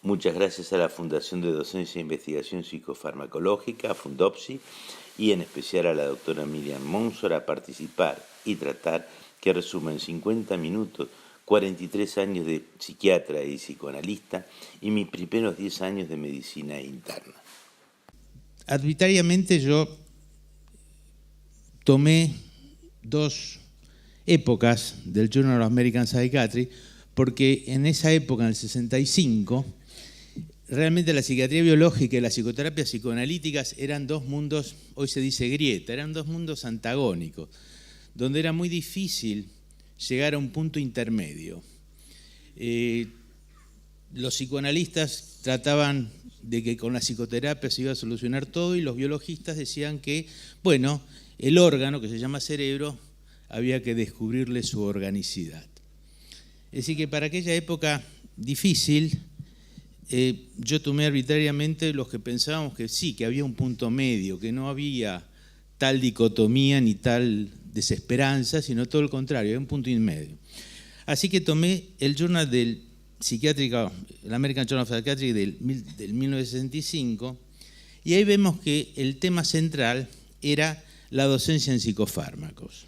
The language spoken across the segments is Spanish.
Muchas gracias a la Fundación de Docencia e Investigación Psicofarmacológica, a Fundopsi, y en especial a la doctora Miriam Monsor a participar y tratar que resume en 50 minutos 43 años de psiquiatra y psicoanalista y mis primeros 10 años de medicina interna. Arbitrariamente yo tomé dos épocas del Journal of American Psychiatry porque en esa época, en el 65, realmente la psiquiatría biológica y las psicoterapias psicoanalíticas eran dos mundos, hoy se dice grieta, eran dos mundos antagónicos, donde era muy difícil llegar a un punto intermedio. Los psicoanalistas trataban de que con la psicoterapia se iba a solucionar todo y los biologistas decían que, bueno, el órgano que se llama cerebro había que descubrirle su organicidad. Es decir, que para aquella época difícil, yo tomé arbitrariamente los que pensábamos que sí, que había un punto medio, que no había tal dicotomía ni tal desesperanza, sino todo lo contrario, había un punto intermedio. Así que tomé el journal del psiquiátrico, el American Journal of Psychiatry del 1965, y ahí vemos que el tema central era la docencia en psicofármacos.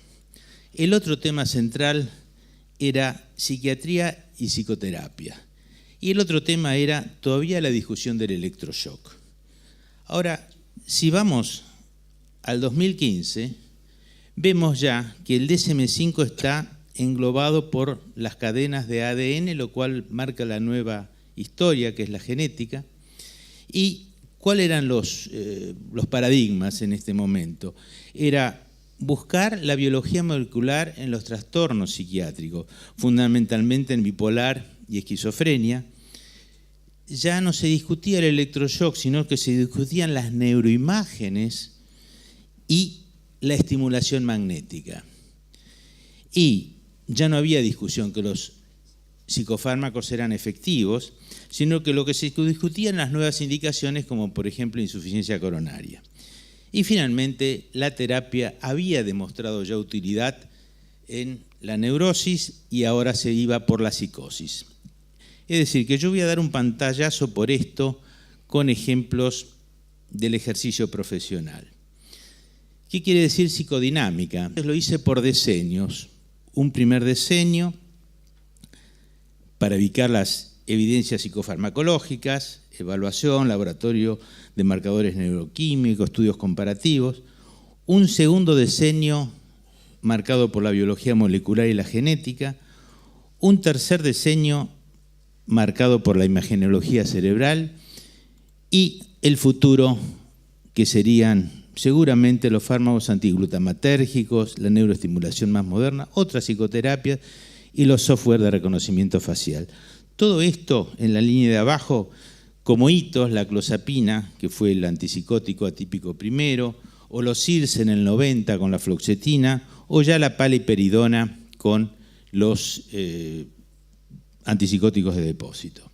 El otro tema central era psiquiatría y psicoterapia. Y el otro tema era todavía la discusión del electroshock. Ahora, si vamos al 2015, vemos ya que el DSM-5 está englobado por las cadenas de ADN, lo cual marca la nueva historia, que es la genética. ¿Y cuáles eran los paradigmas en este momento? Era buscar la biología molecular en los trastornos psiquiátricos, fundamentalmente en bipolar y esquizofrenia. Ya no se discutía el electroshock, sino que se discutían las neuroimágenes y la estimulación magnética. Y ya no había discusión que los psicofármacos eran efectivos, sino que lo que se discutía eran las nuevas indicaciones, como por ejemplo insuficiencia coronaria. Y finalmente, la terapia había demostrado ya utilidad en la neurosis y ahora se iba por la psicosis. Es decir, que yo voy a dar un pantallazo por esto con ejemplos del ejercicio profesional. ¿Qué quiere decir psicodinámica? Lo hice por decenios. Un primer decenio para ubicar las evidencias psicofarmacológicas, evaluación, laboratorio de marcadores neuroquímicos, estudios comparativos. Un segundo decenio marcado por la biología molecular y la genética. Un tercer decenio marcado por la imagenología cerebral. Y el futuro, que serían seguramente los fármacos antiglutamatérgicos, la neuroestimulación más moderna, otras psicoterapias y los software de reconocimiento facial. Todo esto en la línea de abajo, como hitos, la clozapina, que fue el antipsicótico atípico primero, o los CIRS en el 90 con la fluoxetina, o ya la paliperidona con los antipsicóticos de depósito.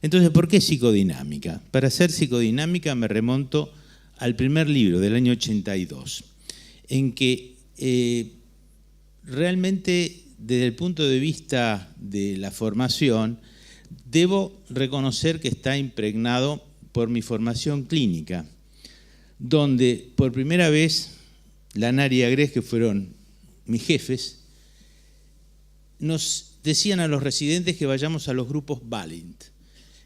Entonces, ¿por qué psicodinámica? Para ser psicodinámica me remonto al primer libro del año 82, en que realmente desde el punto de vista de la formación, debo reconocer que está impregnado por mi formación clínica, donde por primera vez Lanar y Agrés, que fueron mis jefes, nos decían a los residentes que vayamos a los grupos Valiant,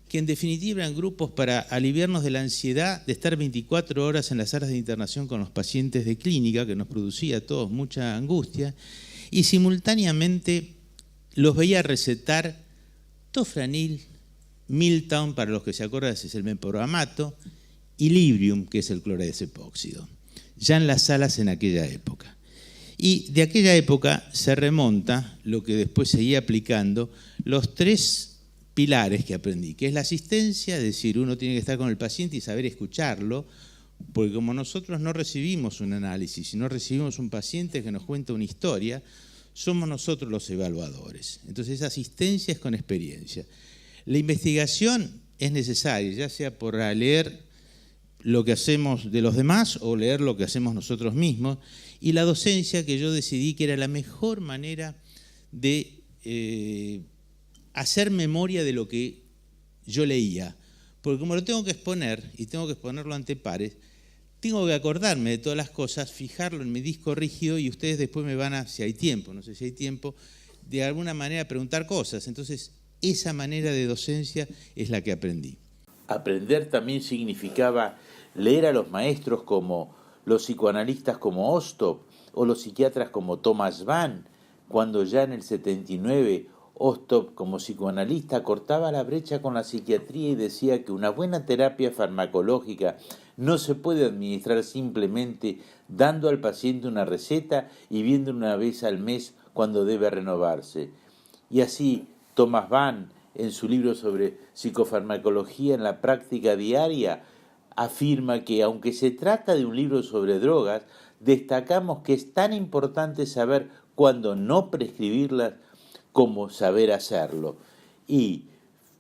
que en definitiva eran grupos para aliviarnos de la ansiedad de estar 24 horas en las salas de internación con los pacientes de clínica, que nos producía a todos mucha angustia, y simultáneamente los veía recetar tofranil, Miltown, para los que se acuerdan es el meporoamato, y Librium, que es el cloredazepóxido, ya en las salas en aquella época. Y de aquella época se remonta lo que después seguía aplicando, los tres pilares que aprendí, que es la asistencia, es decir, uno tiene que estar con el paciente y saber escucharlo, porque como nosotros no recibimos un análisis, sino recibimos un paciente que nos cuenta una historia, somos nosotros los evaluadores. Entonces esa asistencia es con experiencia. La investigación es necesaria, ya sea por leer lo que hacemos de los demás o leer lo que hacemos nosotros mismos, y la docencia, que yo decidí que era la mejor manera de hacer memoria de lo que yo leía, porque como lo tengo que exponer y tengo que exponerlo ante pares, tengo que acordarme de todas las cosas, fijarlo en mi disco rígido y ustedes después me van a, si hay tiempo, no sé si hay tiempo, de alguna manera preguntar cosas. Entonces, esa manera de docencia es la que aprendí. Aprender también significaba leer a los maestros como los psicoanalistas como Ostov o los psiquiatras como Thomas Mann, cuando ya en el 79 Ostov como psicoanalista cortaba la brecha con la psiquiatría y decía que una buena terapia farmacológica no se puede administrar simplemente dando al paciente una receta y viendo una vez al mes cuando debe renovarse. Y así Thomas Mann, en su libro sobre psicofarmacología en la práctica diaria, afirma que aunque se trata de un libro sobre drogas, destacamos que es tan importante saber cuándo no prescribirlas como saber hacerlo. Y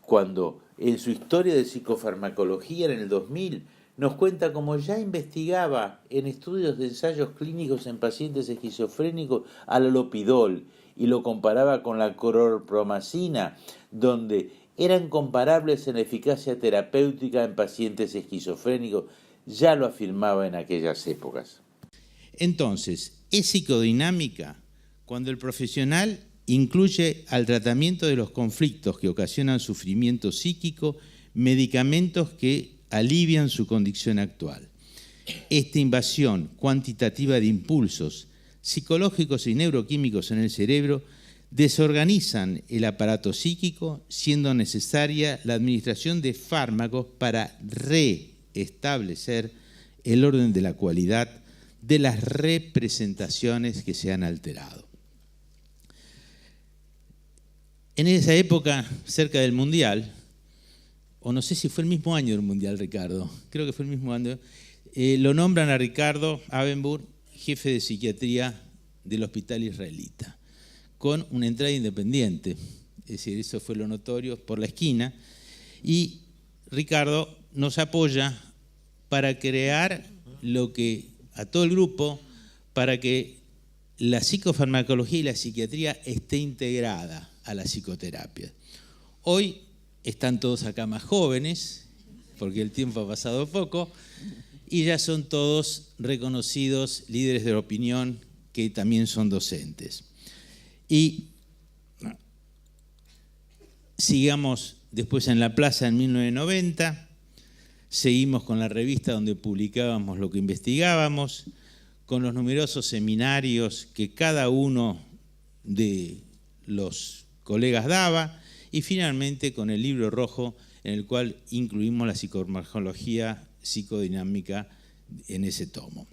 cuando en su historia de psicofarmacología en el 2000 nos cuenta cómo ya investigaba en estudios de ensayos clínicos en pacientes esquizofrénicos al haloperidol y lo comparaba con la clorpromazina, donde eran comparables en eficacia terapéutica en pacientes esquizofrénicos, ya lo afirmaba en aquellas épocas. Entonces, es psicodinámica cuando el profesional incluye al tratamiento de los conflictos que ocasionan sufrimiento psíquico medicamentos que alivian su condición actual. Esta invasión cuantitativa de impulsos psicológicos y neuroquímicos en el cerebro desorganizan el aparato psíquico, siendo necesaria la administración de fármacos para reestablecer el orden de la cualidad de las representaciones que se han alterado. En esa época, cerca del Mundial, o no sé si fue el mismo año del Mundial, Ricardo, creo que fue el mismo año, lo nombran a Ricardo Abenburg jefe de psiquiatría del Hospital Israelita, con una entrada independiente, es decir, eso fue lo notorio, por la esquina, y Ricardo nos apoya para crear lo que, a todo el grupo, para que la psicofarmacología y la psiquiatría esté integrada a la psicoterapia. Hoy están todos acá más jóvenes, porque el tiempo ha pasado poco, y ya son todos reconocidos líderes de opinión que también son docentes. Y sigamos después en la plaza en 1990, seguimos con la revista donde publicábamos lo que investigábamos, con los numerosos seminarios que cada uno de los colegas daba, y finalmente con el libro rojo en el cual incluimos la psicofarmacología psicodinámica en ese tomo.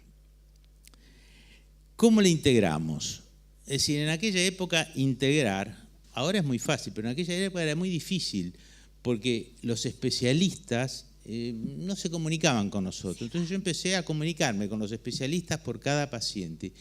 ¿Cómo la integramos? Es decir, en aquella época integrar, ahora es muy fácil, pero en aquella época era muy difícil porque los especialistas no se comunicaban con nosotros. Entonces yo empecé a comunicarme con los especialistas por cada paciente.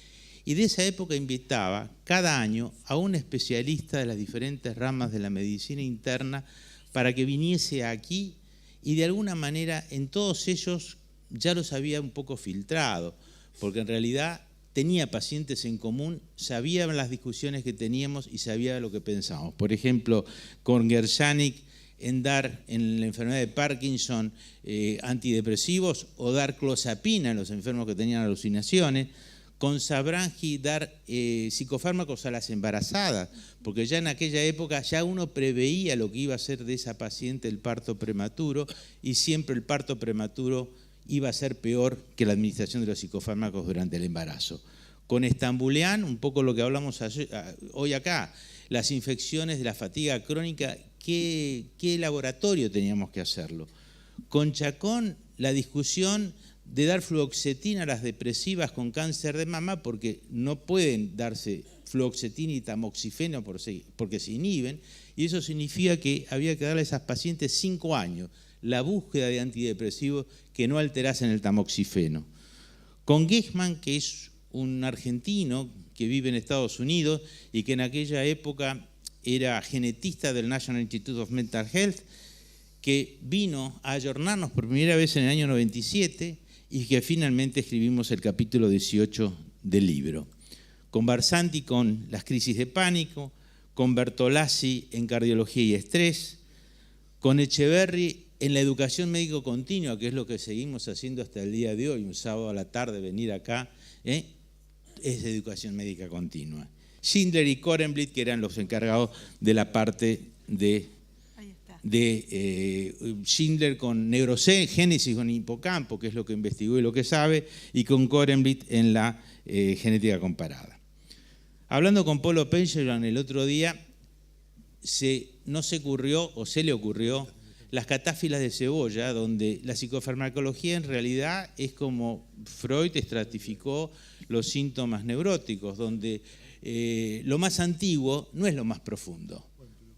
Y de esa época invitaba cada año a un especialista de las diferentes ramas de la medicina interna para que viniese aquí y de alguna manera en todos ellos ya los había un poco filtrado, porque en realidad tenía pacientes en común, sabía las discusiones que teníamos y sabía lo que pensábamos. Por ejemplo, con Gershanik en dar en la enfermedad de Parkinson antidepresivos o dar clozapina en los enfermos que tenían alucinaciones, con Sabrangi dar psicofármacos a las embarazadas, porque ya en aquella época ya uno preveía lo que iba a ser de esa paciente el parto prematuro y siempre el parto prematuro iba a ser peor que la administración de los psicofármacos durante el embarazo. Con Estambulian, un poco lo que hablamos hoy acá, las infecciones de la fatiga crónica, ¿qué laboratorio teníamos que hacerlo? Con Chacón, la discusión de dar fluoxetina a las depresivas con cáncer de mama porque no pueden darse fluoxetina y tamoxifeno porque se inhiben, y eso significa que había que darle a esas pacientes 5 años la búsqueda de antidepresivos que no alterasen el tamoxifeno. Con Geisman, que es un argentino que vive en Estados Unidos y que en aquella época era genetista del National Institute of Mental Health, que vino a ayornarnos por primera vez en el año 97 y que finalmente escribimos el capítulo 18 del libro. Con Barsanti con las crisis de pánico, con Bertolazzi en cardiología y estrés, Con Echeverry en la educación médico continua, que es lo que seguimos haciendo hasta el día de hoy, un sábado a la tarde venir acá, es educación médica continua. Schindler y Korenblit, que eran los encargados de la parte de Schindler con neurogénesis, con hipocampo, que es lo que investigó y lo que sabe, y con Korenblit en la genética comparada. Hablando con Paulo Pengelman el otro día, se le ocurrió las catáfilas de cebolla, donde la psicofarmacología en realidad es como Freud estratificó los síntomas neuróticos, donde lo más antiguo no es lo más profundo,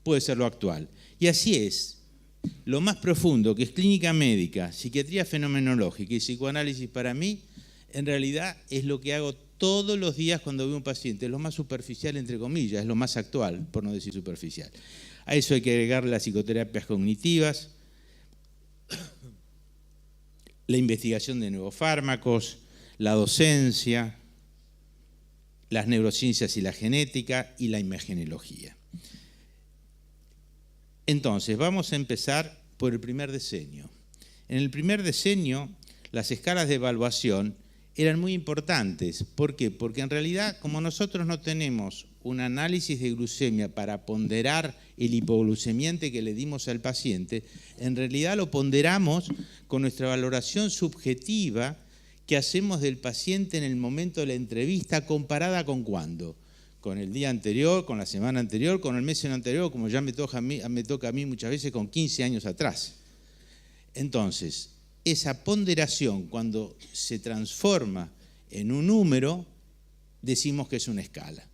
puede ser lo actual. Y así es, lo más profundo, que es clínica médica, psiquiatría fenomenológica y psicoanálisis para mí, en realidad es lo que hago todos los días cuando veo un paciente, es lo más superficial entre comillas, es lo más actual, por no decir superficial. A eso hay que agregarle las psicoterapias cognitivas, la investigación de nuevos fármacos, la docencia, las neurociencias y la genética y la imagenología. Entonces, vamos a empezar por el primer decenio. En el primer decenio, las escalas de evaluación eran muy importantes. ¿Por qué? Porque en realidad, como nosotros no tenemos un análisis de glucemia para ponderar el hipoglucemiante que le dimos al paciente, en realidad lo ponderamos con nuestra valoración subjetiva que hacemos del paciente en el momento de la entrevista, comparada con cuándo. Con el día anterior, con la semana anterior, con el mes anterior, como ya me toca a mí muchas veces con 15 años atrás. Entonces, esa ponderación, cuando se transforma en un número, decimos que es una escala.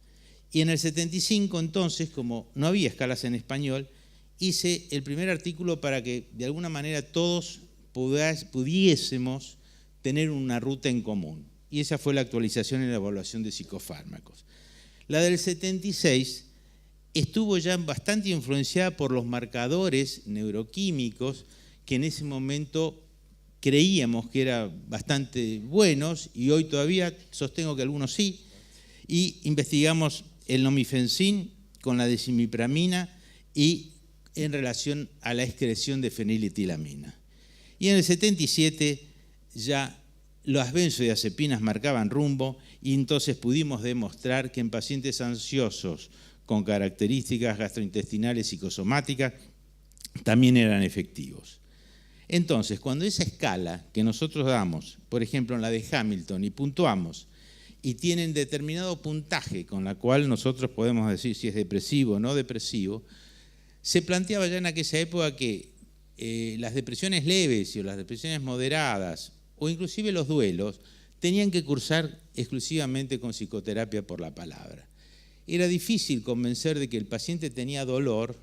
Y en el 75, entonces, como no había escalas en español, hice el primer artículo para que de alguna manera todos pudiésemos tener una ruta en común. Y esa fue la actualización en la evaluación de psicofármacos. La del 76 estuvo ya bastante influenciada por los marcadores neuroquímicos que en ese momento creíamos que eran bastante buenos y hoy todavía sostengo que algunos sí, y investigamos el nomifensin con la decimipramina y en relación a la excreción de feniletilamina. Y en el 77 ya las benzodiazepinas marcaban rumbo y entonces pudimos demostrar que en pacientes ansiosos con características gastrointestinales psicosomáticas también eran efectivos. Entonces, cuando esa escala que nosotros damos, por ejemplo en la de Hamilton, y puntuamos, y tienen determinado puntaje con la cual nosotros podemos decir si es depresivo o no depresivo, se planteaba ya en aquella época que las depresiones leves o las depresiones moderadas, o inclusive los duelos, tenían que cursar exclusivamente con psicoterapia por la palabra. Era difícil convencer de que el paciente tenía dolor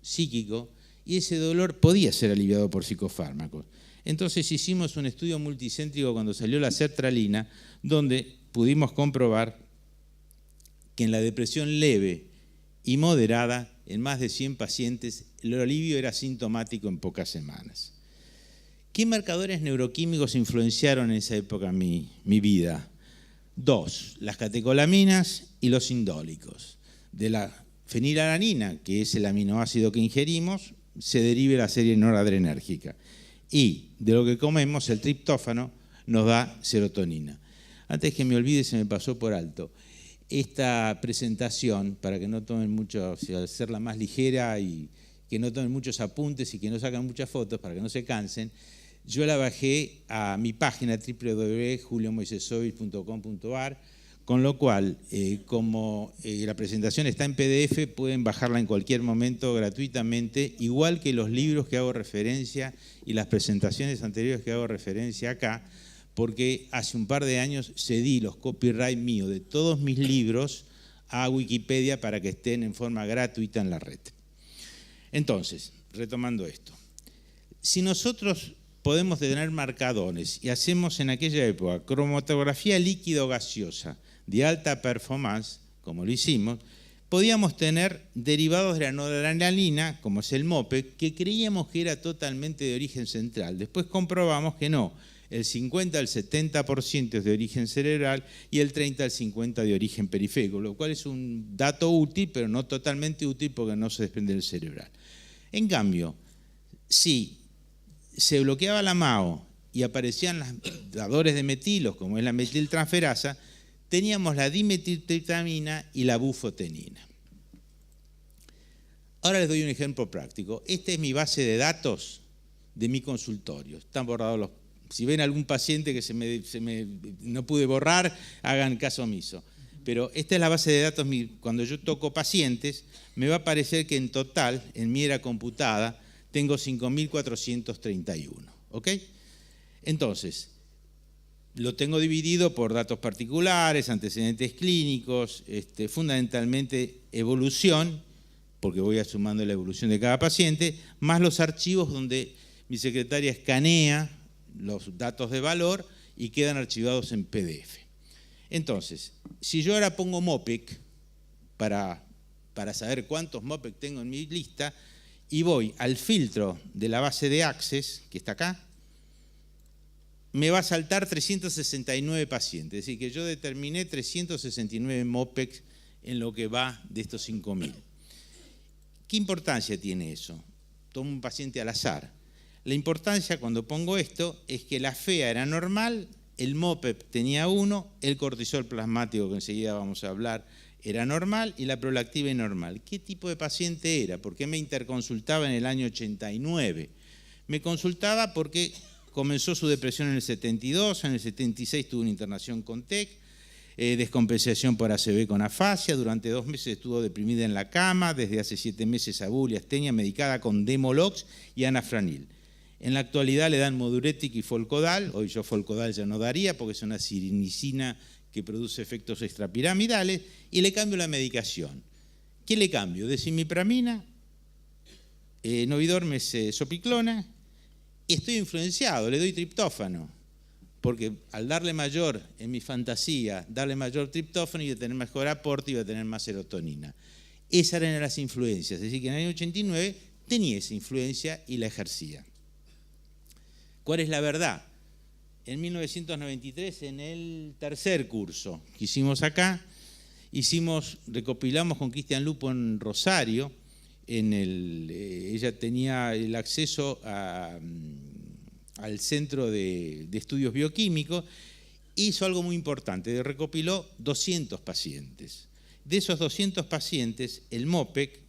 psíquico, y ese dolor podía ser aliviado por psicofármacos. Entonces hicimos un estudio multicéntrico cuando salió la sertralina, donde pudimos comprobar que en la depresión leve y moderada, en más de 100 pacientes, el alivio era sintomático en pocas semanas. ¿Qué marcadores neuroquímicos influenciaron en esa época mi vida? Dos, las catecolaminas y los indólicos. De la fenilalanina, que es el aminoácido que ingerimos, se deriva la serie noradrenérgica. Y de lo que comemos, el triptófano nos da serotonina. Antes que me olvide, se me pasó por alto. Esta presentación, para que no tomen mucho, hacerla más ligera y que no tomen muchos apuntes y que no sacan muchas fotos para que no se cansen, yo la bajé a mi página www.juliomoisesovic.com.ar, con lo cual, como la presentación está en PDF, pueden bajarla en cualquier momento gratuitamente, igual que los libros que hago referencia y las presentaciones anteriores que hago referencia acá, porque hace un par de años cedí los copyright míos de todos mis libros a Wikipedia para que estén en forma gratuita en la red. Entonces, retomando esto, si nosotros podemos tener marcadores y hacemos en aquella época cromatografía líquido-gaseosa de alta performance, como lo hicimos, podíamos tener derivados de la noradrenalina, como es el MOPE, que creíamos que era totalmente de origen central. Después comprobamos que no, el 50 al 70% es de origen cerebral y el 30 al 50% de origen periférico, lo cual es un dato útil, pero no totalmente útil porque no se desprende del cerebral. En cambio, si se bloqueaba la MAO y aparecían las dadores de metilos, como es la metiltransferasa, teníamos la dimetiltriptamina y la bufotenina. Ahora les doy un ejemplo práctico. Esta es mi base de datos de mi consultorio. Están borrados los... Si ven algún paciente que no pude borrar, hagan caso omiso. Pero esta es la base de datos. Cuando yo toco pacientes, me va a aparecer que en total, en mi era computada, tengo 5.431. ¿Ok? Entonces, lo tengo dividido por datos particulares, antecedentes clínicos, fundamentalmente evolución, porque voy sumando la evolución de cada paciente, más los archivos donde mi secretaria escanea los datos de valor y quedan archivados en PDF. Entonces, si yo ahora pongo MOPEC para saber cuántos MOPEC tengo en mi lista y voy al filtro de la base de Access, que está acá, me va a saltar 369 pacientes. Es decir, que yo determiné 369 MOPEC en lo que va de estos 5.000. ¿Qué importancia tiene eso? Tomo un paciente al azar. La importancia cuando pongo esto es que la FEA era normal, el MOPEP tenía 1, el cortisol plasmático, que enseguida vamos a hablar, era normal y la prolactina normal. ¿Qué tipo de paciente era? ¿Por qué me interconsultaba en el año 89? Me consultaba porque comenzó su depresión en el 72, en el 76 tuvo una internación con TEC, descompensación por ACV con afasia, durante 2 meses estuvo deprimida en la cama, desde hace 7 meses abulia, astenia, medicada con Demolox y anafranil. En la actualidad le dan Moduretic y Folcodal, hoy yo Folcodal ya no daría porque es una sirinicina que produce efectos extrapiramidales, y le cambio la medicación. ¿Qué le cambio? Decimipramina, Novidormes, Sopiclona, y estoy influenciado, le doy triptófano, porque al darle mayor, en mi fantasía, darle mayor triptófano iba a tener mejor aporte y iba a tener más serotonina. Esas eran las influencias, es decir, que en el año 89 tenía esa influencia y la ejercía. ¿Cuál es la verdad? En 1993, en el tercer curso que hicimos acá, recopilamos con Cristian Lupo en Rosario, ella tenía el acceso al Centro de Estudios Bioquímicos, hizo algo muy importante, recopiló 200 pacientes. De esos 200 pacientes, el MOPEC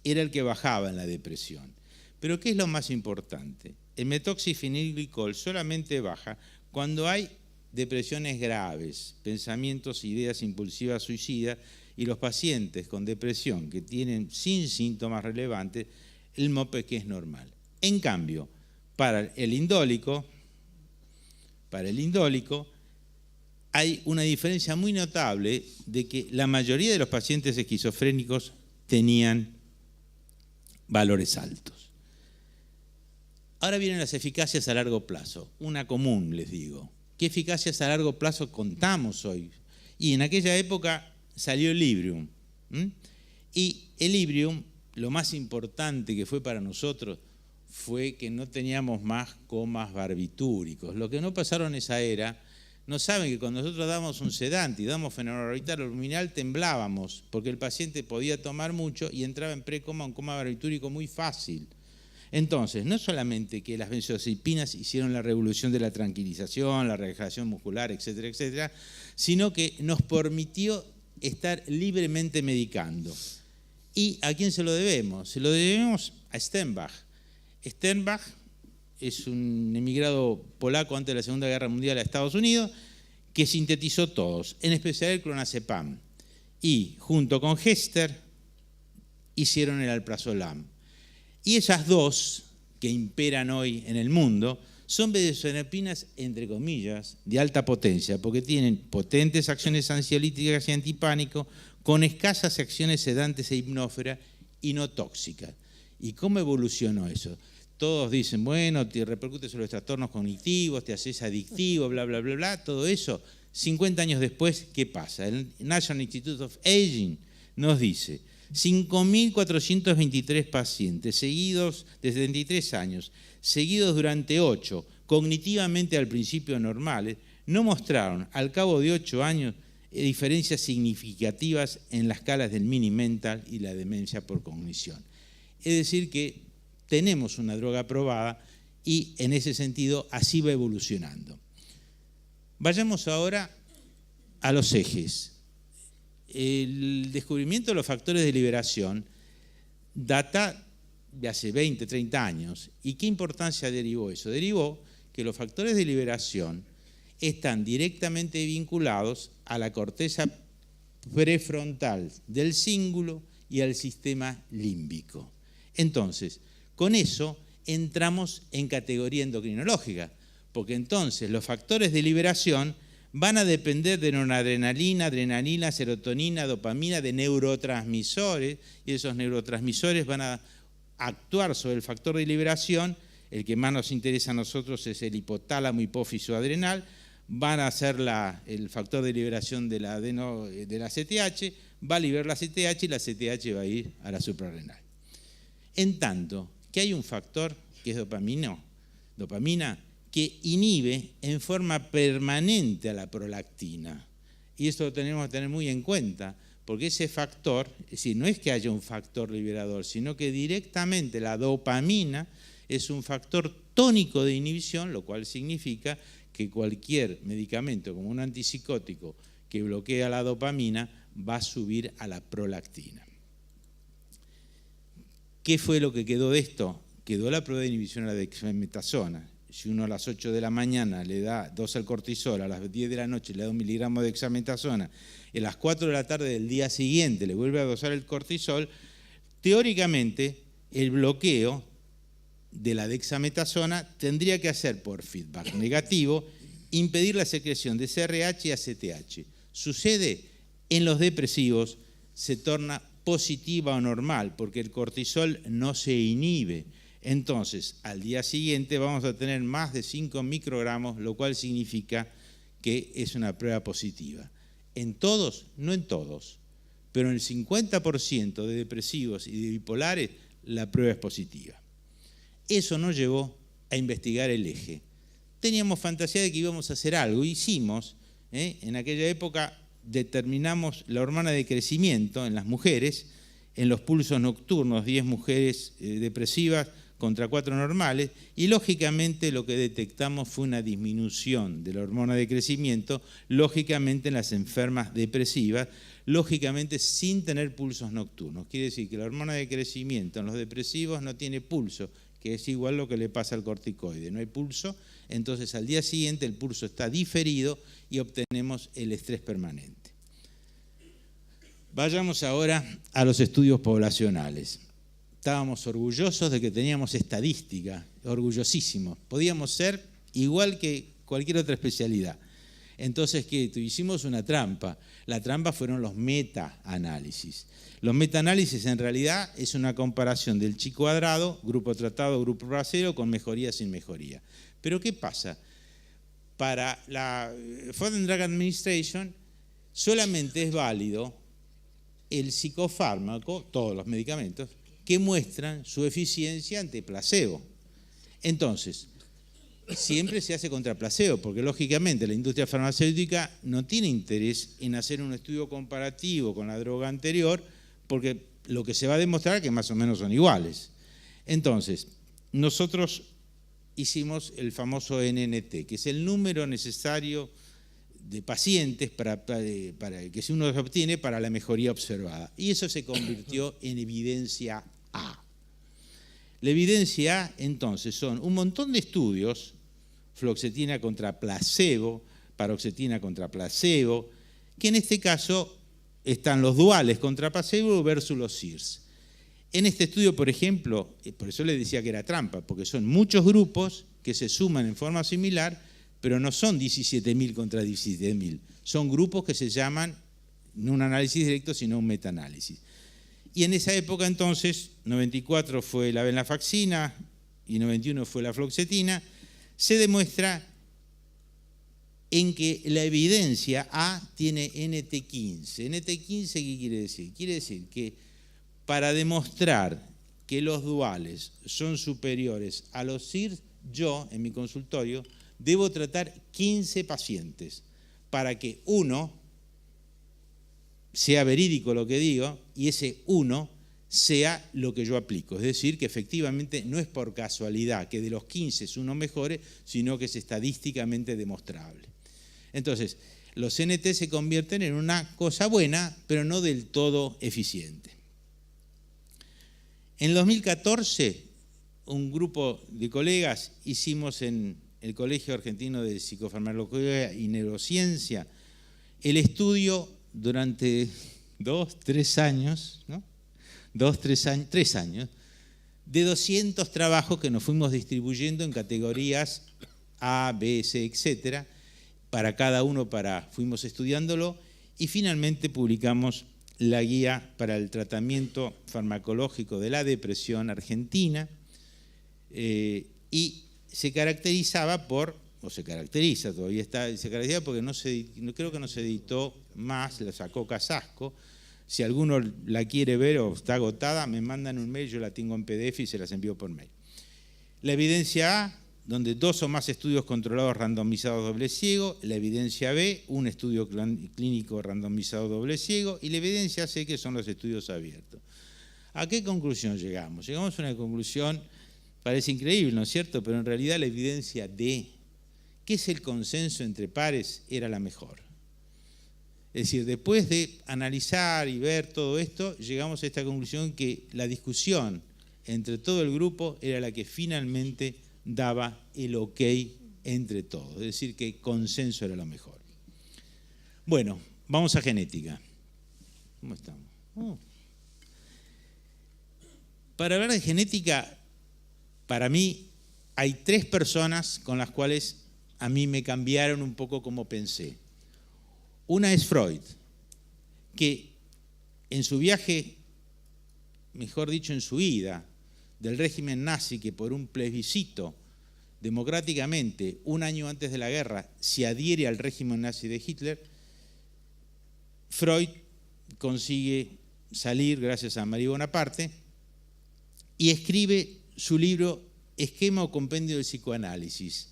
era el que bajaba en la depresión. Pero ¿qué es lo más importante? El metoxifenilglicol solamente baja cuando hay depresiones graves, pensamientos, ideas impulsivas suicidas, y los pacientes con depresión que tienen sin síntomas relevantes, el MOPEC es normal. En cambio, para el indólico hay una diferencia muy notable de que la mayoría de los pacientes esquizofrénicos tenían valores altos. Ahora vienen las eficacias a largo plazo, una común les digo. ¿Qué eficacias a largo plazo contamos hoy? Y en aquella época salió el Librium. Y el Librium, lo más importante que fue para nosotros fue que no teníamos más comas barbitúricos. Los que no pasaron esa era no saben que cuando nosotros damos un sedante y damos fenobarbital luminal temblábamos porque el paciente podía tomar mucho y entraba en precoma, un coma barbitúrico muy fácil. Entonces, no solamente que las benzodiazepinas hicieron la revolución de la tranquilización, la relajación muscular, etcétera, etcétera, sino que nos permitió estar libremente medicando. ¿Y a quién se lo debemos? Se lo debemos a Sternbach. Sternbach es un emigrado polaco antes de la Segunda Guerra Mundial a Estados Unidos que sintetizó todos, en especial el clonazepam. Y junto con Hester hicieron el alprazolam. Y esas dos que imperan hoy en el mundo son benzodiazepinas, entre comillas, de alta potencia, porque tienen potentes acciones ansiolíticas y antipánico, con escasas acciones sedantes e hipnóferas y no tóxicas. ¿Y cómo evolucionó eso? Todos dicen, bueno, te repercute sobre los trastornos cognitivos, te haces adictivo, bla, bla, bla, bla, todo eso. 50 años después, ¿qué pasa? El National Institute of Aging nos dice 5.423 pacientes seguidos de 73 años, seguidos durante 8, cognitivamente al principio normales, no mostraron al cabo de 8 años diferencias significativas en las escalas del Mini-Mental y la demencia por cognición. Es decir que tenemos una droga aprobada y en ese sentido así va evolucionando. Vayamos ahora a los ejes. El descubrimiento de los factores de liberación data de hace 20, 30 años. ¿Y qué importancia derivó eso? Derivó que los factores de liberación están directamente vinculados a la corteza prefrontal del cíngulo y al sistema límbico. Entonces, con eso entramos en categoría endocrinológica, porque entonces los factores de liberación van a depender de noradrenalina, adrenalina, serotonina, dopamina, de neurotransmisores, y esos neurotransmisores van a actuar sobre el factor de liberación. El que más nos interesa a nosotros es el hipotálamo hipófiso adrenal, van a ser el factor de liberación de la CTH, va a liberar la CTH y la CTH va a ir a la suprarrenal. En tanto que hay un factor que es dopamina, que inhibe en forma permanente a la prolactina. Y esto lo tenemos que tener muy en cuenta, porque ese factor, es decir, no es que haya un factor liberador, sino que directamente la dopamina es un factor tónico de inhibición, lo cual significa que cualquier medicamento, como un antipsicótico, que bloquea la dopamina, va a subir a la prolactina. ¿Qué fue lo que quedó de esto? Quedó la prueba de inhibición a la dexametasona. Si uno a las 8 de la mañana le da 2 al cortisol, a las 10 de la noche le da 1 miligramo de dexametasona, y a las 4 de la tarde del día siguiente le vuelve a dosar el cortisol, teóricamente el bloqueo de la dexametasona tendría que hacer por feedback negativo, impedir la secreción de CRH y ACTH. Sucede en los depresivos, se torna positiva o normal, porque el cortisol no se inhibe. Entonces, al día siguiente vamos a tener más de 5 microgramos, lo cual significa que es una prueba positiva. En todos, no en todos, pero en el 50% de depresivos y de bipolares, la prueba es positiva. Eso nos llevó a investigar el eje. Teníamos fantasía de que íbamos a hacer algo, hicimos, en aquella época determinamos la hormona de crecimiento en las mujeres, en los pulsos nocturnos, 10 mujeres depresivas contra 4 normales, y lógicamente lo que detectamos fue una disminución de la hormona de crecimiento, lógicamente en las enfermas depresivas, lógicamente sin tener pulsos nocturnos. Quiere decir que la hormona de crecimiento en los depresivos no tiene pulso, que es igual lo que le pasa al corticoide, no hay pulso, entonces al día siguiente el pulso está diferido y obtenemos el estrés permanente. Vayamos ahora a los estudios poblacionales. Estábamos orgullosos de que teníamos estadística, orgullosísimos. Podíamos ser igual que cualquier otra especialidad. Entonces, ¿qué? Hicimos una trampa. La trampa fueron los metaanálisis. Los metaanálisis en realidad es una comparación del chi cuadrado, grupo tratado, grupo placebo, con mejoría sin mejoría. Pero ¿qué pasa? Para la Food and Drug Administration solamente es válido el psicofármaco, todos los medicamentos, que muestran su eficiencia ante placebo. Entonces, siempre se hace contra placebo, porque lógicamente la industria farmacéutica no tiene interés en hacer un estudio comparativo con la droga anterior, porque lo que se va a demostrar es que más o menos son iguales. Entonces, nosotros hicimos el famoso NNT, que es el número necesario de pacientes para que si uno se obtiene para la mejoría observada. Y eso se convirtió en evidencia A. La evidencia A, entonces, son un montón de estudios, fluoxetina contra placebo, paroxetina contra placebo, que en este caso están los duales contra placebo versus los SIRS. En este estudio, por ejemplo, por eso les decía que era trampa, porque son muchos grupos que se suman en forma similar, pero no son 17.000 contra 17.000. Son grupos que se llaman, no un análisis directo, sino un metaanálisis. Y en esa época, entonces, 94 fue la venlafaxina y 91 fue la fluoxetina, se demuestra en que la evidencia A tiene NT15. ¿NT15 qué quiere decir? Quiere decir que para demostrar que los duales son superiores a los SIRS, yo, en mi consultorio, debo tratar 15 pacientes para que uno sea verídico lo que digo y ese uno sea lo que yo aplico. Es decir, que efectivamente no es por casualidad que de los 15 es uno mejore, sino que es estadísticamente demostrable. Entonces, los CNT se convierten en una cosa buena, pero no del todo eficiente. En 2014, un grupo de colegas hicimos en el Colegio Argentino de Psicofarmacología y Neurociencia el estudio durante 3 años, ¿no? 3 años, de 200 trabajos que nos fuimos distribuyendo en categorías A, B, C, etcétera. Para cada uno fuimos estudiándolo y finalmente publicamos la guía para el tratamiento farmacológico de la depresión argentina y se caracterizaba se caracteriza porque creo que no se editó más, la sacó Casasco. Si alguno la quiere ver o está agotada, me mandan un mail, yo la tengo en PDF y se las envío por mail. La evidencia A, donde 2 o más estudios controlados randomizados doble ciego, la evidencia B, un estudio clínico randomizado doble ciego, y la evidencia C, que son los estudios abiertos. ¿A qué conclusión llegamos? Llegamos a una conclusión, parece increíble, ¿no es cierto?, pero en realidad la evidencia D, que es el consenso entre pares, era la mejor. Es decir, después de analizar y ver todo esto, llegamos a esta conclusión que la discusión entre todo el grupo era la que finalmente daba el ok entre todos, es decir, que consenso era lo mejor. Bueno, vamos a genética. ¿Cómo estamos? Para hablar de genética, para mí hay 3 personas con las cuales a mí me cambiaron un poco como pensé. Una es Freud, que en su viaje, mejor dicho, en su huida del régimen nazi, que por un plebiscito democráticamente, un año antes de la guerra, se adhiere al régimen nazi de Hitler, Freud consigue salir gracias a Marie Bonaparte y escribe su libro Esquema o Compendio del Psicoanálisis,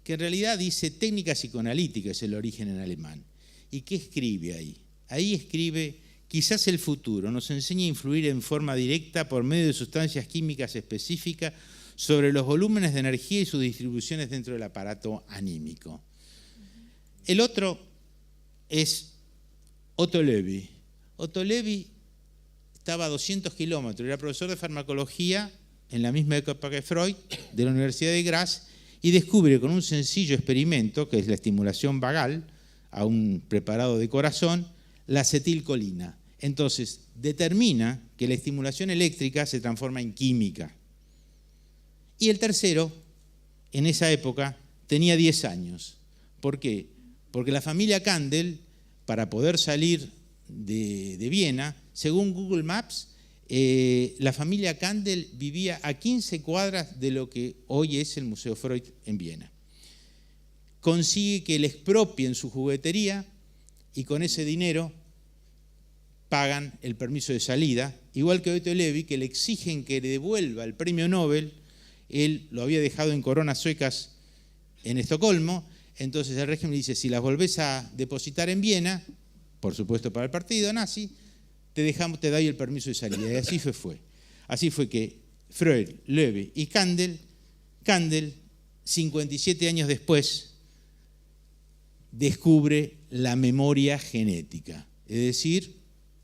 que en realidad dice técnica psicoanalítica, es el origen en alemán. ¿Y qué escribe ahí? Ahí escribe: quizás el futuro nos enseñe a influir en forma directa por medio de sustancias químicas específicas sobre los volúmenes de energía y sus distribuciones dentro del aparato anímico. El otro es Otto Loewi. Otto Loewi estaba a 200 kilómetros, era profesor de farmacología en la misma época que Freud, de la Universidad de Graz, y descubre con un sencillo experimento, que es la estimulación vagal, a un preparado de corazón, la acetilcolina. Entonces, determina que la estimulación eléctrica se transforma en química. Y el tercero, en esa época, tenía 10 años. ¿Por qué? Porque la familia Kandel, para poder salir de Viena, según Google Maps, la familia Kandel vivía a 15 cuadras de lo que hoy es el Museo Freud en Viena. Consigue que le expropien su juguetería y con ese dinero pagan el permiso de salida, igual que Otto Loewi, que le exigen que le devuelva el premio Nobel. Él lo había dejado en coronas suecas en Estocolmo, entonces el régimen dice: si las volvés a depositar en Viena, por supuesto para el partido nazi, te doy el permiso de salida. Y así fue. Así fue que Freud, Loewi y Kandel, 57 años después, descubre la memoria genética. Es decir,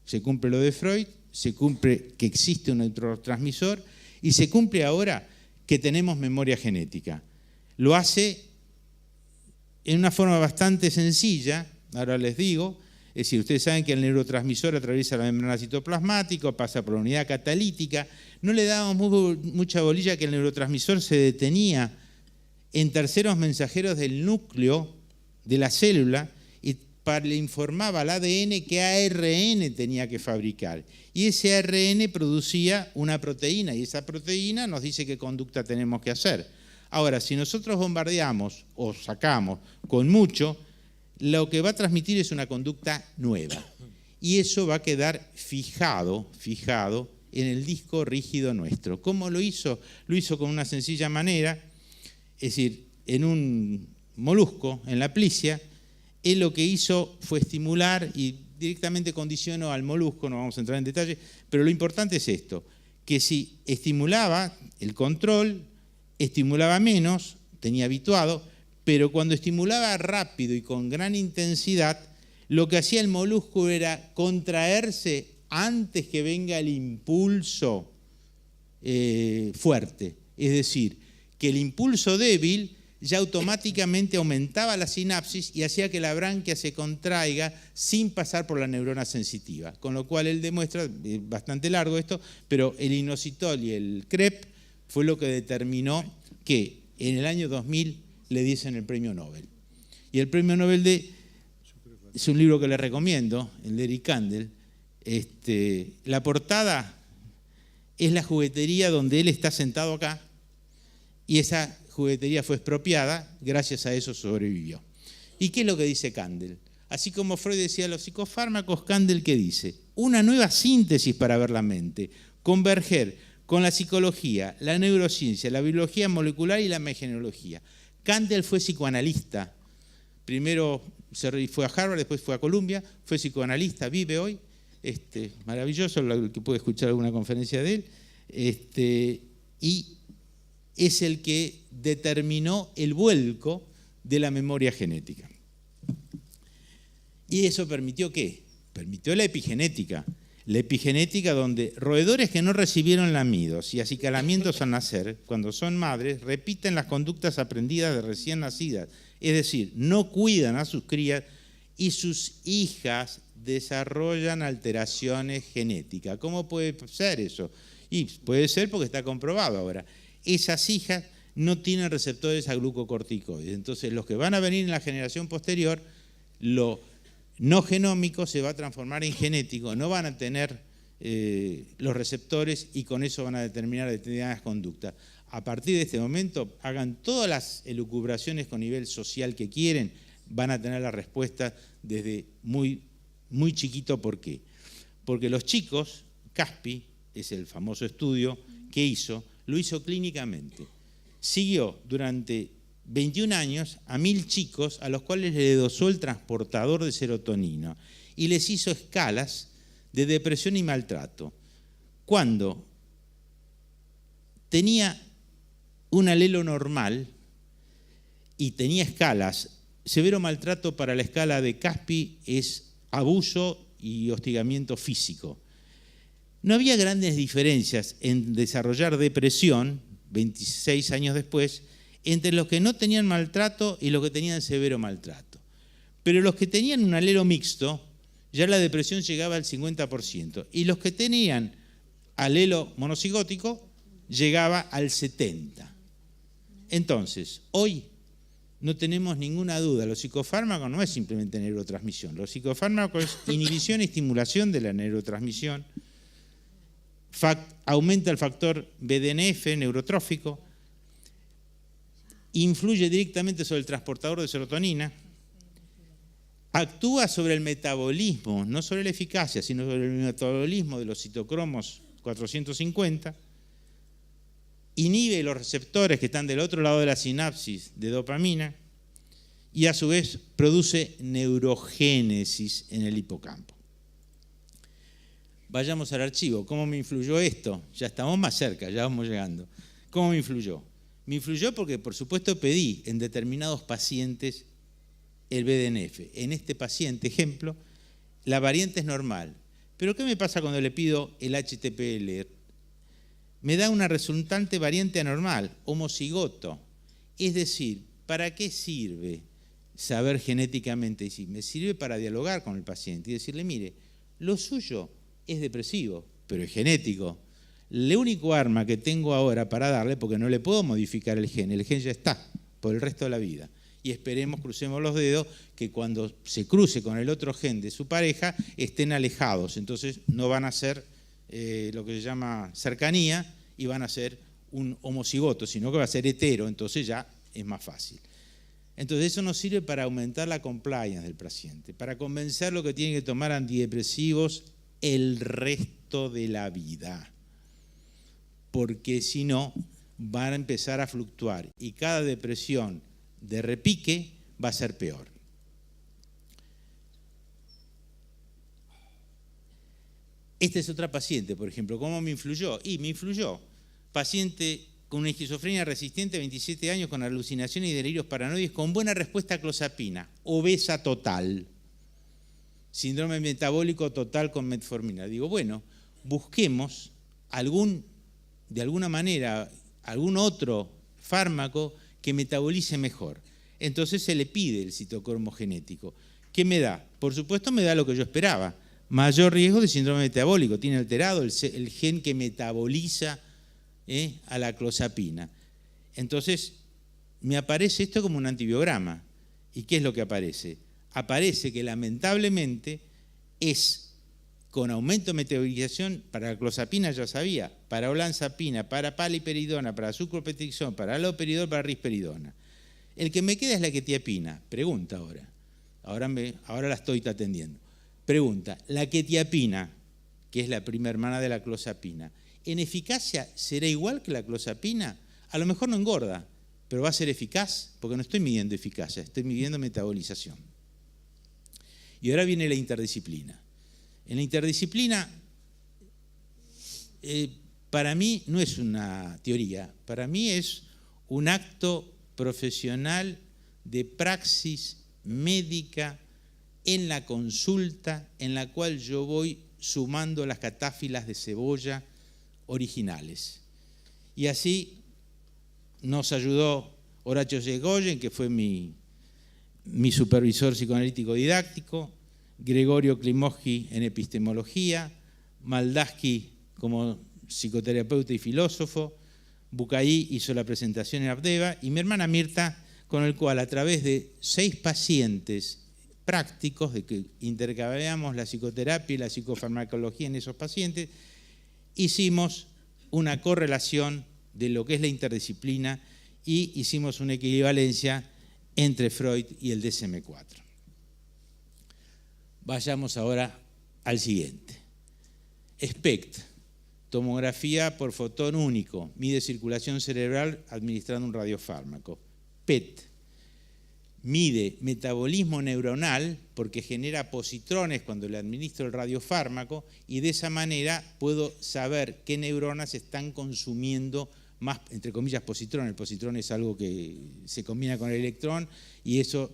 se cumple lo de Freud, se cumple que existe un neurotransmisor y se cumple ahora que tenemos memoria genética. Lo hace en una forma bastante sencilla, ahora les digo. Es decir, ustedes saben que el neurotransmisor atraviesa la membrana citoplasmática, pasa por la unidad catalítica. No le dábamos mucha bolilla que el neurotransmisor se detenía en terceros mensajeros del núcleo de la célula y le informaba al ADN qué ARN tenía que fabricar. Y ese ARN producía una proteína y esa proteína nos dice qué conducta tenemos que hacer. Ahora, si nosotros bombardeamos o sacamos con mucho, lo que va a transmitir es una conducta nueva. Y eso va a quedar fijado en el disco rígido nuestro. ¿Cómo lo hizo? Lo hizo con una sencilla manera, es decir, en un molusco, en la plicia. Él lo que hizo fue estimular y directamente condicionó al molusco, no vamos a entrar en detalle, pero lo importante es esto, que si estimulaba el control, estimulaba menos, tenía habituado, pero cuando estimulaba rápido y con gran intensidad, lo que hacía el molusco era contraerse antes que venga el impulso fuerte. Es decir, que el impulso débil ya automáticamente aumentaba la sinapsis y hacía que la branquia se contraiga sin pasar por la neurona sensitiva. Con lo cual él demuestra, bastante largo esto, pero el inositol y el CREP fue lo que determinó que en el año 2000 le diesen el premio Nobel. Y el premio Nobel es un libro que les recomiendo, el de Eric Kandel. La portada es la juguetería donde él está sentado acá, y esa juguetería fue expropiada, gracias a eso sobrevivió. ¿Y qué es lo que dice Kandel? Así como Freud decía los psicofármacos, Kandel, ¿qué dice? Una nueva síntesis para ver la mente, converger con la psicología, la neurociencia, la biología molecular y la mecanología. Kandel fue psicoanalista, primero fue a Harvard, después fue a Columbia, fue psicoanalista, vive hoy, maravilloso, el que puede escuchar alguna conferencia de él, y es el que determinó el vuelco de la memoria genética. ¿Y eso permitió qué? Permitió la epigenética. La epigenética donde roedores que no recibieron lamidos y acicalamientos al nacer, cuando son madres, repiten las conductas aprendidas de recién nacidas. Es decir, no cuidan a sus crías y sus hijas desarrollan alteraciones genéticas. ¿Cómo puede ser eso? Y puede ser porque está comprobado ahora. Esas hijas no tienen receptores a glucocorticoides. Entonces, los que van a venir en la generación posterior, lo no genómico se va a transformar en genético, no van a tener los receptores y con eso van a determinar determinadas conductas. A partir de este momento, hagan todas las elucubraciones con nivel social que quieren, van a tener la respuesta desde muy, muy chiquito. ¿Por qué? Porque los chicos, Caspi, es el famoso estudio que hizo, lo hizo clínicamente. Siguió durante 21 años a 1000 chicos a los cuales le dosó el transportador de serotonina y les hizo escalas de depresión y maltrato. Cuando tenía un alelo normal y tenía escalas, severo maltrato para la escala de Caspi es abuso y hostigamiento físico. No había grandes diferencias en desarrollar depresión, 26 años después, entre los que no tenían maltrato y los que tenían severo maltrato. Pero los que tenían un alelo mixto, ya la depresión llegaba al 50%, y los que tenían alelo monocigótico llegaba al 70%. Entonces, hoy no tenemos ninguna duda, los psicofármacos no es simplemente neurotransmisión, los psicofármacos es inhibición y estimulación de la neurotransmisión, aumenta el factor BDNF neurotrófico, influye directamente sobre el transportador de serotonina, actúa sobre el metabolismo, no sobre la eficacia, sino sobre el metabolismo de los citocromos 450, inhibe los receptores que están del otro lado de la sinapsis de dopamina y a su vez produce neurogénesis en el hipocampo. Vayamos al archivo. ¿Cómo me influyó esto? Ya estamos más cerca, ya vamos llegando. ¿Cómo me influyó? Me influyó porque, por supuesto, pedí en determinados pacientes el BDNF. En este paciente, ejemplo, la variante es normal. Pero ¿qué me pasa cuando le pido el HTPL? Me da una resultante variante anormal, homocigoto. Es decir, ¿para qué sirve saber genéticamente? Y sí, me sirve para dialogar con el paciente y decirle, mire, lo suyo es depresivo, pero es genético. El único arma que tengo ahora para darle, porque no le puedo modificar el gen ya está por el resto de la vida. Y esperemos, crucemos los dedos, que cuando se cruce con el otro gen de su pareja estén alejados. Entonces no van a ser lo que se llama cercanía y van a ser un homocigoto, sino que va a ser hetero, entonces ya es más fácil. Entonces eso nos sirve para aumentar la compliance del paciente, para convencerlo que tiene que tomar antidepresivos el resto de la vida. Porque si no, van a empezar a fluctuar y cada depresión de repique va a ser peor. Esta es otra paciente, por ejemplo. ¿Cómo me influyó? Y me influyó. Paciente con una esquizofrenia resistente, 27 años, con alucinaciones y delirios paranoides, con buena respuesta a clozapina, obesa total, síndrome metabólico total con metformina. Digo, bueno, busquemos de alguna manera algún otro fármaco que metabolice mejor. Entonces se le pide el citocromo genético. ¿Qué me da? Por supuesto me da lo que yo esperaba, mayor riesgo de síndrome metabólico, tiene alterado el gen que metaboliza a la clozapina. Entonces me aparece esto como un antibiograma. ¿Y qué es lo que aparece? Aparece que lamentablemente es con aumento de metabolización para la clozapina, ya sabía, para olanzapina, para paliperidona, para sucropetrixón, para aloperidol, para risperidona. El que me queda es la quetiapina. Pregunta ahora. Ahora la estoy atendiendo. Pregunta, la quetiapina, que es la prima hermana de la clozapina, ¿en eficacia será igual que la clozapina? A lo mejor no engorda, pero va a ser eficaz, porque no estoy midiendo eficacia, estoy midiendo metabolización. Y ahora viene la interdisciplina. En la interdisciplina, para mí no es una teoría, para mí es un acto profesional de praxis médica en la consulta, en la cual yo voy sumando las catáfilas de cebolla originales. Y así nos ayudó Horacio Yegoyen, que fue mi supervisor psicoanalítico didáctico, Gregorio Klimovsky en epistemología, Maldaski como psicoterapeuta y filósofo, Bucaí hizo la presentación en Abdeva, y mi hermana Mirta, con el cual a través de 6 pacientes prácticos, de que intercambiamos la psicoterapia y la psicofarmacología en esos pacientes, hicimos una correlación de lo que es la interdisciplina y hicimos una equivalencia entre Freud y el DSM-4. Vayamos ahora al siguiente. SPECT, tomografía por fotón único, mide circulación cerebral administrando un radiofármaco. PET, mide metabolismo neuronal porque genera positrones cuando le administro el radiofármaco, y de esa manera puedo saber qué neuronas están consumiendo más, entre comillas, positrón. El positrón es algo que se combina con el electrón y eso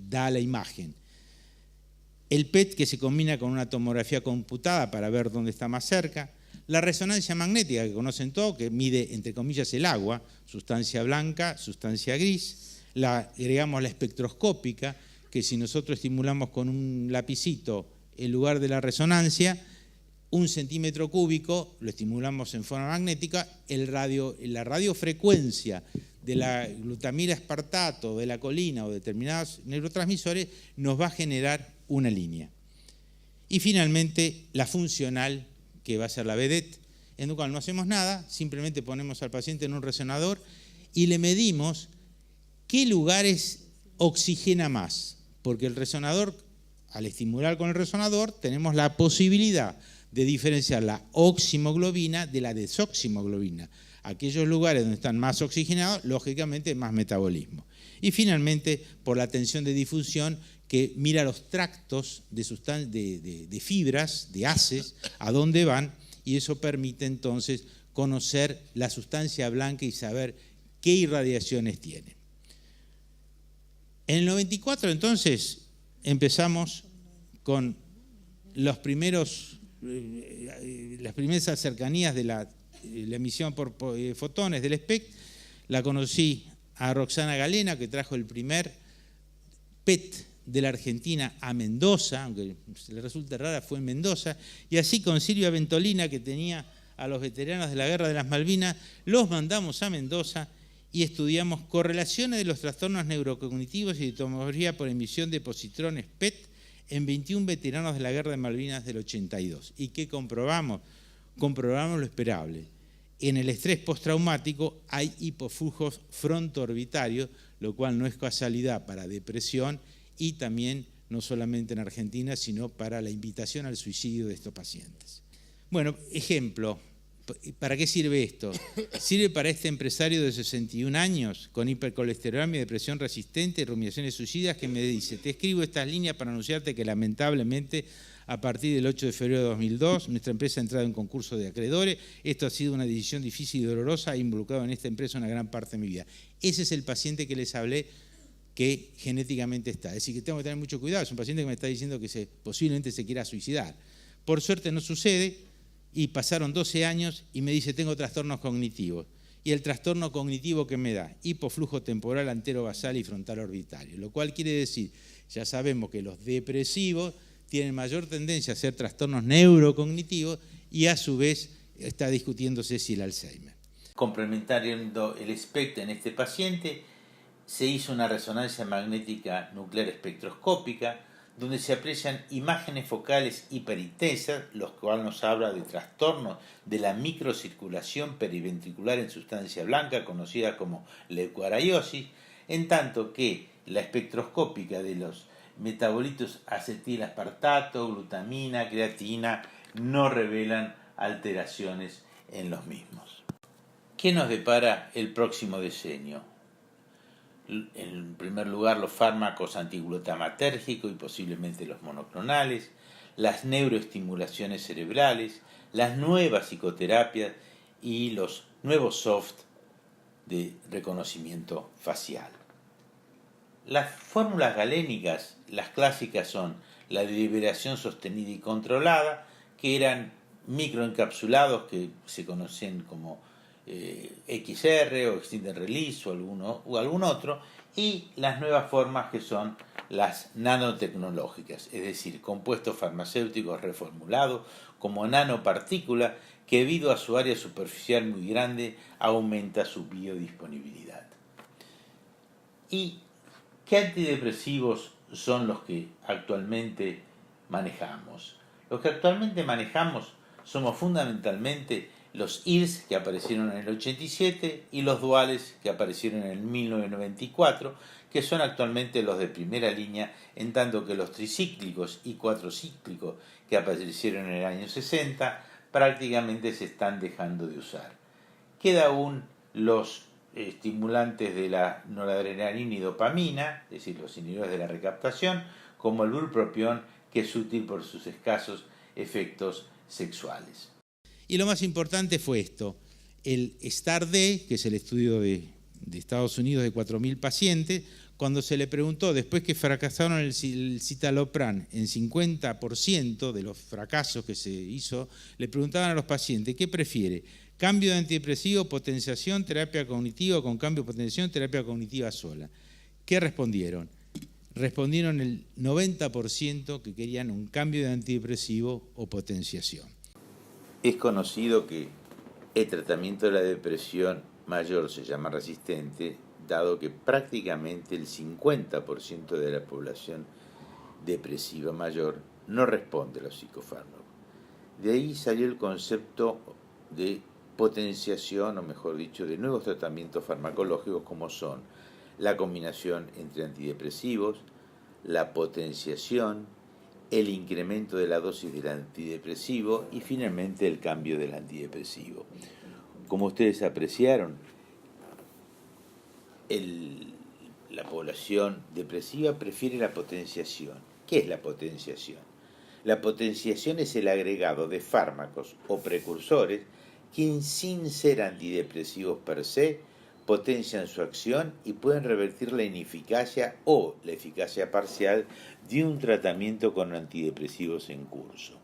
da la imagen. El PET, que se combina con una tomografía computada para ver dónde está más cerca. La resonancia magnética, que conocen todos, que mide, entre comillas, el agua, sustancia blanca, sustancia gris. Agregamos la espectroscópica, que si nosotros estimulamos con un lapicito en lugar de la resonancia, 1 centímetro cúbico, lo estimulamos en forma magnética, la radiofrecuencia de la glutamina aspartato, de la colina o determinados neurotransmisores nos va a generar una línea. Y finalmente la funcional, que va a ser la vedette, en la cual no hacemos nada, simplemente ponemos al paciente en un resonador y le medimos qué lugares oxigena más, porque el resonador, al estimular con el resonador, tenemos la posibilidad de diferenciar la oximoglobina de la desoximoglobina. Aquellos lugares donde están más oxigenados, lógicamente más metabolismo. Y finalmente, por la tensión de difusión, que mira los tractos de fibras, de haces, a dónde van, y eso permite entonces conocer la sustancia blanca y saber qué irradiaciones tiene. En el 94, entonces, empezamos con las primeras cercanías de la emisión por fotones del SPECT. La conocí a Roxana Galena, que trajo el primer PET de la Argentina a Mendoza, aunque le resulte rara, fue en Mendoza, y así con Silvia Ventolina, que tenía a los veteranos de la Guerra de las Malvinas, los mandamos a Mendoza y estudiamos correlaciones de los trastornos neurocognitivos y de tomografía por emisión de positrones PET en 21 veteranos de la Guerra de Malvinas del 82. ¿Y qué comprobamos? Comprobamos lo esperable. En el estrés postraumático hay hipoflujos frontoorbitarios, lo cual no es casualidad para depresión, y también no solamente en Argentina, sino para la invitación al suicidio de estos pacientes. Bueno, ejemplo, ¿Para qué sirve esto? Sirve para este empresario de 61 años con hipercolesterolemia, depresión resistente y rumiaciones suicidas que me dice: te escribo estas líneas para anunciarte que lamentablemente a partir del 8 de febrero de 2002 nuestra empresa ha entrado en concurso de acreedores. Esto ha sido una decisión difícil y dolorosa. He involucrado en esta empresa una gran parte de mi vida. Ese es el paciente que les hablé que genéticamente está. Es decir, que tengo que tener mucho cuidado. Es un paciente que me está diciendo que posiblemente se quiera suicidar. Por suerte no sucede. Y pasaron 12 años y me dice: tengo trastornos cognitivos. Y el trastorno cognitivo que me da, hipoflujo temporal anterobasal y frontal orbitario. Lo cual quiere decir, ya sabemos que los depresivos tienen mayor tendencia a ser trastornos neurocognitivos y a su vez está discutiéndose si el Alzheimer. Complementando el espectro en este paciente, se hizo una resonancia magnética nuclear espectroscópica donde se aprecian imágenes focales hiperintensas, lo cual nos habla de trastornos de la microcirculación periventricular en sustancia blanca, conocida como leucoariosis, en tanto que la espectroscópica de los metabolitos acetilaspartato, glutamina, creatina no revelan alteraciones en los mismos. ¿Qué nos depara el próximo diseño? En primer lugar, los fármacos antiglutamatérgicos y posiblemente los monoclonales, las neuroestimulaciones cerebrales, las nuevas psicoterapias y los nuevos soft de reconocimiento facial. Las fórmulas galénicas, las clásicas, son la de liberación sostenida y controlada, que eran microencapsulados que se conocen como XR o Extended Release o algún otro, y las nuevas formas que son las nanotecnológicas, es decir, compuestos farmacéuticos reformulados como nanopartícula que debido a su área superficial muy grande aumenta su biodisponibilidad. ¿Y qué antidepresivos son los que actualmente manejamos? Los que actualmente manejamos somos fundamentalmente los IRS que aparecieron en el 87 y los duales que aparecieron en el 1994, que son actualmente los de primera línea, en tanto que los tricíclicos y cuatrocíclicos que aparecieron en el año 60 prácticamente se están dejando de usar. Queda aún los estimulantes de la noradrenalina y dopamina, es decir, los inhibidores de la recaptación, como el bupropión, que es útil por sus escasos efectos sexuales. Y lo más importante fue esto: el STAR-D, que es el estudio de Estados Unidos de 4.000 pacientes, cuando se le preguntó, después que fracasaron el citalopram en 50% de los fracasos que se hizo, le preguntaban a los pacientes: ¿qué prefiere? ¿Cambio de antidepresivo, potenciación, terapia cognitiva, con cambio de potenciación, terapia cognitiva sola? ¿Qué respondieron? Respondieron el 90% que querían un cambio de antidepresivo o potenciación. Es conocido que el tratamiento de la depresión mayor se llama resistente, dado que prácticamente el 50% de la población depresiva mayor no responde a los psicofármacos. De ahí salió el concepto de potenciación, o mejor dicho, de nuevos tratamientos farmacológicos como son la combinación entre antidepresivos, la potenciación, el incremento de la dosis del antidepresivo y finalmente el cambio del antidepresivo. Como ustedes apreciaron, la población depresiva prefiere la potenciación. ¿Qué es la potenciación? La potenciación es el agregado de fármacos o precursores que, sin ser antidepresivos per se, potencian su acción y pueden revertir la ineficacia o la eficacia parcial de un tratamiento con antidepresivos en curso.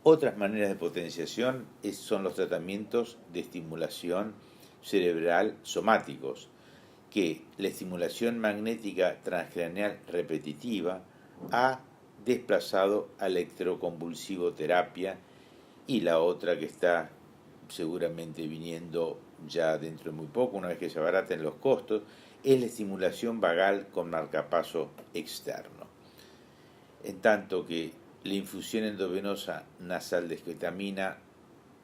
Otras maneras de potenciación son los tratamientos de estimulación cerebral somáticos, que la estimulación magnética transcraneal repetitiva ha desplazado a la electroconvulsivoterapia, y la otra que está seguramente viniendo ya dentro de muy poco, una vez que se abaraten los costos, es la estimulación vagal con marcapaso externo. En tanto que la infusión endovenosa nasal de esketamina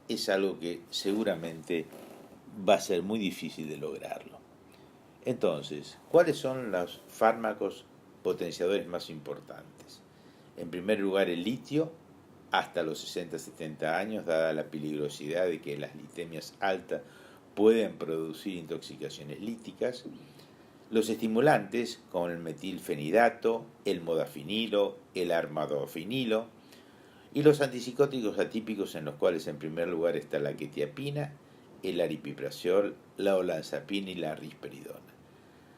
es algo que seguramente va a ser muy difícil de lograrlo. Entonces, ¿cuáles son los fármacos potenciadores más importantes? En primer lugar, el litio, hasta los 60-70 años, dada la peligrosidad de que las lipemias altas pueden producir intoxicaciones líticas. Los estimulantes, como el metilfenidato, el modafinilo, el armodafinilo, y los antipsicóticos atípicos, en los cuales en primer lugar está la quetiapina, el aripiprazol, la olanzapina y la risperidona.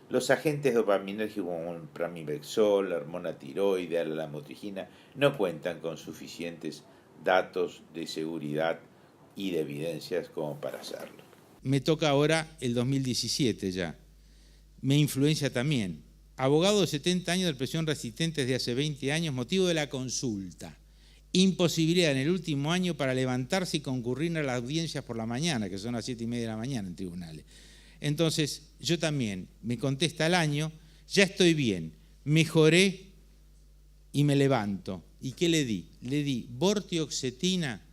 Los agentes dopaminérgicos como el pramipexol, la hormona tiroidea, la lamotrigina, no cuentan con suficientes datos de seguridad y de evidencias como para hacerlo. Me toca ahora el 2017 ya. Me influencia también. Abogado de 70 años de depresión resistente desde hace 20 años, motivo de la consulta. Imposibilidad en el último año para levantarse y concurrir a las audiencias por la mañana, que son las 7:30 de la mañana en tribunales. Entonces, yo también, me contesta al año, ya estoy bien, mejoré y me levanto. ¿Y qué le di? Le di vortioxetina,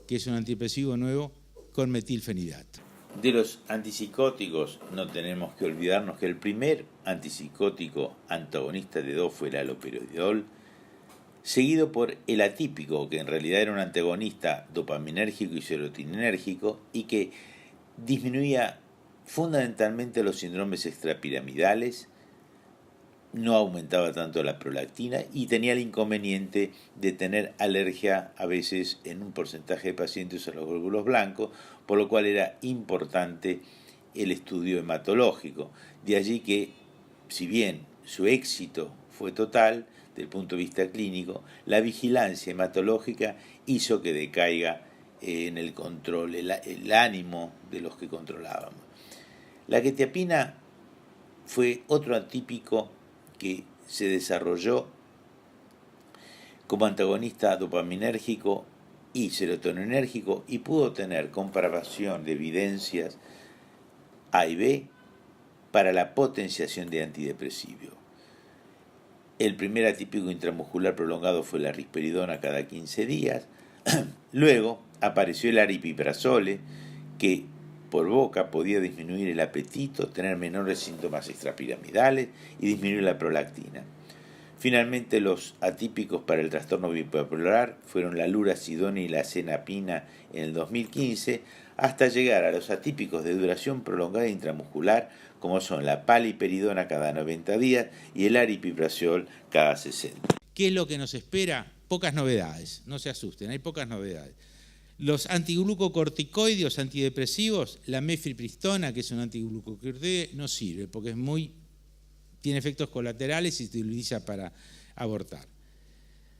que es un antidepresivo nuevo, con metilfenidato. De los antipsicóticos no tenemos que olvidarnos que el primer antipsicótico antagonista de 2 fue el haloperidol, seguido por el atípico, que en realidad era un antagonista dopaminérgico y serotoninérgico y que disminuía fundamentalmente los síndromes extrapiramidales, no aumentaba tanto la prolactina y tenía el inconveniente de tener alergia a veces en un porcentaje de pacientes a los glóbulos blancos, por lo cual era importante el estudio hematológico. De allí que, si bien su éxito fue total desde el punto de vista clínico, la vigilancia hematológica hizo que decaiga en el control, el ánimo de los que controlábamos. La quetiapina fue otro atípico que se desarrolló como antagonista dopaminérgico y serotoninérgico y pudo tener comparación de evidencias A y B para la potenciación de antidepresivos. El primer atípico intramuscular prolongado fue la risperidona cada 15 días. Luego apareció el aripiprazole, que por boca podía disminuir el apetito, tener menores síntomas extrapiramidales y disminuir la prolactina. Finalmente, los atípicos para el trastorno bipolar fueron la luracidona y la azenapina en el 2015, hasta llegar a los atípicos de duración prolongada intramuscular, como son la paliperidona cada 90 días y el aripiprazol cada 60. ¿Qué es lo que nos espera? Pocas novedades, no se asusten, hay pocas novedades. Los antiglucocorticoides antidepresivos, la mifepristona, que es un antiglucocorticoide, no sirve porque tiene efectos colaterales y se utiliza para abortar.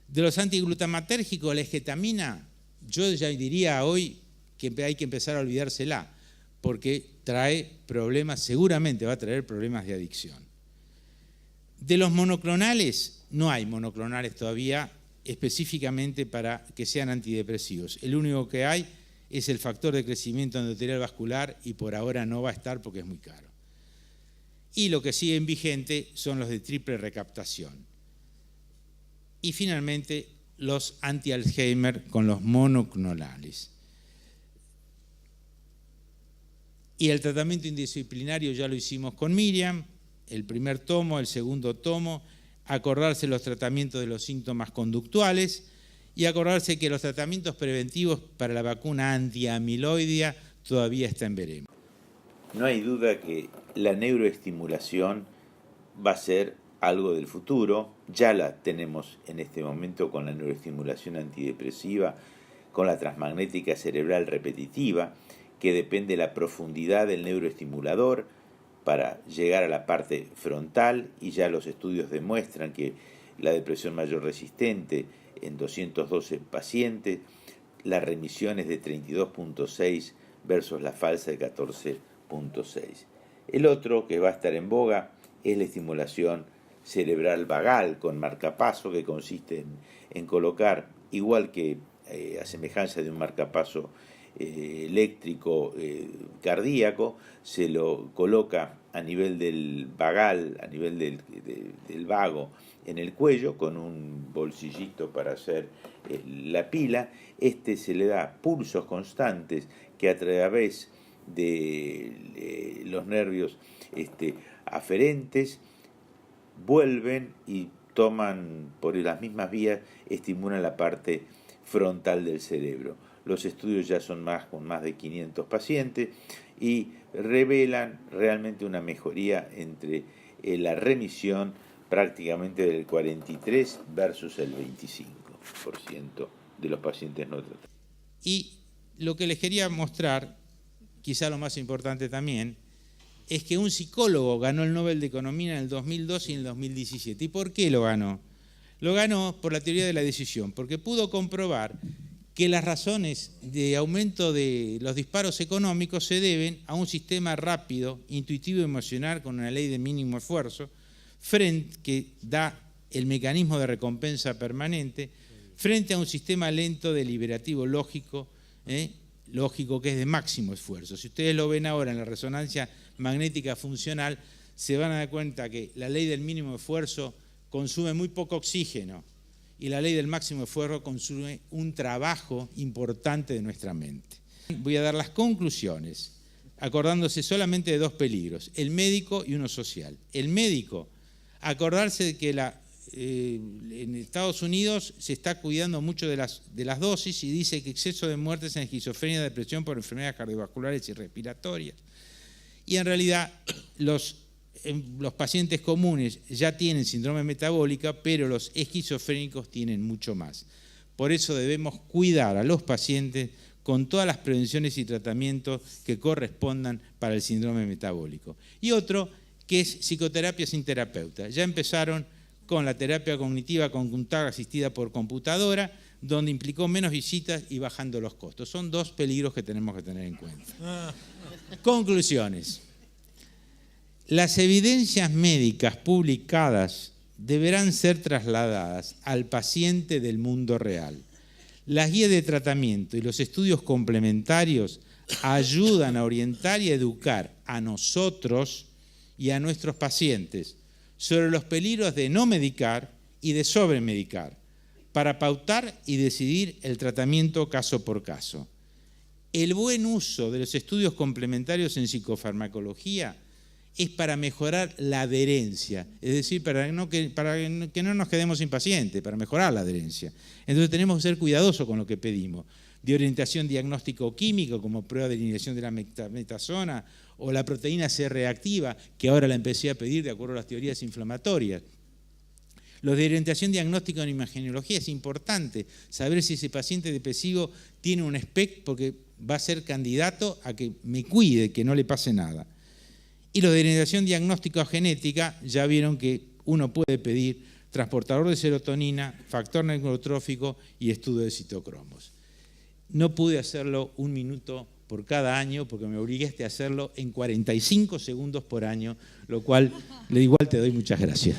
De los antiglutamatérgicos, la esketamina, yo ya diría hoy que hay que empezar a olvidársela, porque trae problemas, seguramente va a traer problemas de adicción. De los monoclonales, no hay monoclonales todavía específicamente para que sean antidepresivos. El único que hay es el factor de crecimiento endotelial vascular y por ahora no va a estar porque es muy caro. Y lo que siguen vigente son los de triple recaptación. Y finalmente los anti-Alzheimer con los monoclonales. Y el tratamiento indisciplinario ya lo hicimos con Miriam, el primer tomo, el segundo tomo, acordarse los tratamientos de los síntomas conductuales y acordarse que los tratamientos preventivos para la vacuna antiamiloidea todavía está en veremos. No hay duda que la neuroestimulación va a ser algo del futuro, ya la tenemos en este momento con la neuroestimulación antidepresiva, con la transmagnética cerebral repetitiva, que depende de la profundidad del neuroestimulador para llegar a la parte frontal, y ya los estudios demuestran que la depresión mayor resistente en 212 pacientes, la remisión es de 32.6 versus la falsa de 14.6. El otro que va a estar en boga es la estimulación cerebral vagal con marcapaso, que consiste en colocar, igual que a semejanza de un marcapaso eléctrico cardíaco, se lo coloca a nivel del vagal, a nivel del vago en el cuello, con un bolsillito para hacer la pila. Se le da pulsos constantes que a través de los nervios aferentes vuelven y toman por las mismas vías, estimulan la parte frontal del cerebro. Los estudios ya son con más de 500 pacientes y revelan realmente una mejoría entre la remisión prácticamente del 43 versus el 25% de los pacientes no tratados. Y lo que les quería mostrar, quizá lo más importante también, es que un psicólogo ganó el Nobel de Economía en el 2002 y en el 2017. ¿Y por qué lo ganó? Lo ganó por la teoría de la decisión, porque pudo comprobar que las razones de aumento de los disparos económicos se deben a un sistema rápido, intuitivo y emocional con una ley de mínimo esfuerzo, que da el mecanismo de recompensa permanente, frente a un sistema lento, deliberativo, lógico que es de máximo esfuerzo. Si ustedes lo ven ahora en la resonancia magnética funcional, se van a dar cuenta que la ley del mínimo esfuerzo consume muy poco oxígeno y la ley del máximo esfuerzo consume un trabajo importante de nuestra mente. Voy a dar las conclusiones, acordándose solamente de dos peligros, el médico y uno social. El médico, acordarse de que en Estados Unidos se está cuidando mucho de las dosis y dice que exceso de muertes en esquizofrenia, depresión por enfermedades cardiovasculares y respiratorias. Y en realidad los pacientes comunes ya tienen síndrome metabólica, pero los esquizofrénicos tienen mucho más. Por eso debemos cuidar a los pacientes con todas las prevenciones y tratamientos que correspondan para el síndrome metabólico. Y otro, que es psicoterapia sin terapeuta. Ya empezaron con la terapia cognitiva conductual asistida por computadora, donde implicó menos visitas y bajando los costos. Son dos peligros que tenemos que tener en cuenta. Conclusiones. Las evidencias médicas publicadas deberán ser trasladadas al paciente del mundo real. Las guías de tratamiento y los estudios complementarios ayudan a orientar y a educar a nosotros y a nuestros pacientes sobre los peligros de no medicar y de sobremedicar, para pautar y decidir el tratamiento caso por caso. El buen uso de los estudios complementarios en psicofarmacología es para mejorar la adherencia, es decir, para que no nos quedemos sin pacientes, para mejorar la adherencia. Entonces tenemos que ser cuidadosos con lo que pedimos, de orientación diagnóstico-químico, como prueba de eliminación de la metasona, o la proteína C reactiva, que ahora la empecé a pedir de acuerdo a las teorías inflamatorias. Los de orientación diagnóstica en imagenología es importante saber si ese paciente depresivo tiene un SPECT, porque va a ser candidato a que me cuide, que no le pase nada. Y los de orientación diagnóstica genética, ya vieron que uno puede pedir transportador de serotonina, factor neurotrófico y estudio de citocromos. No pude hacerlo 1 minuto por cada año porque me obligaste a hacerlo en 45 segundos por año, lo cual igual te doy muchas gracias.